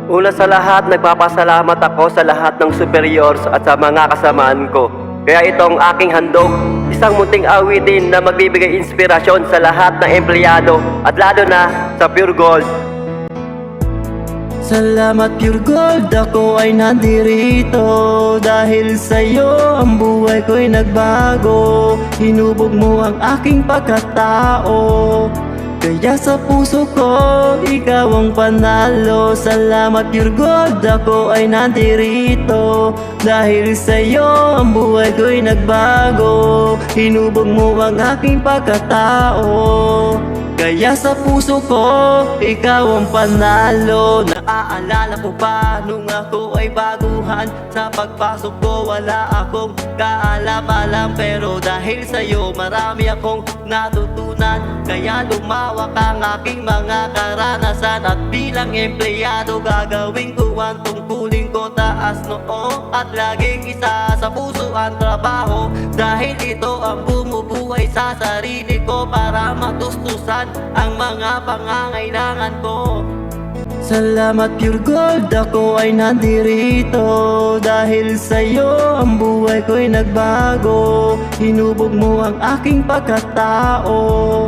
Una sa lahat, nagpapasalamat ako sa lahat ng superiors at sa mga kasamaan ko. Kaya itong aking handog, isang munting awitin na magbibigay inspirasyon sa lahat ng empleyado at lalo na sa Pure Gold. Salamat Pure Gold, ako ay nandirito dahil sa'yo ang buhay ko'y nagbago. Hinubog mo ang aking pagkatao, kaya sa puso ko, ikaw ang panalo. Salamat Pure Gold, ako ay nandirito dahil sa'yo ang buhay ko'y nagbago. Hinubog mo ang aking pagkatao, kaya sa puso ko, ikaw ang panalo. Naaalala ko pa nung ako ay baguhan. Sa pagpasok ko wala akong kaalam-alam, pero dahil sa'yo marami akong natutunan. Kaya lumawak ang aking mga karanasan, at bilang empleyado gagawin ko ang tungkulin ko. Taas noo at laging isa sa puso ang trabaho, dahil ito ang bumubuhay sa sarili ko para matustusan ang mga pangangailangan ko. Salamat Pure Gold, ako ay nandirito dahil sa'yo ang buhay ko'y nagbago. Hinubog mo ang aking pagkatao,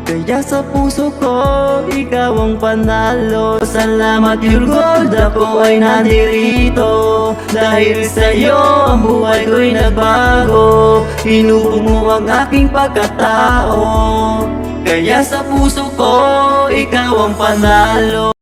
kaya sa puso ko, ikaw ang panalo. Salamat Pure Gold, ako ay nandirito dahil sa'yo ang buhay ko'y nagbago. Hinubog mo ang aking pagkatao, kaya sa puso ko, ikaw ang panalo.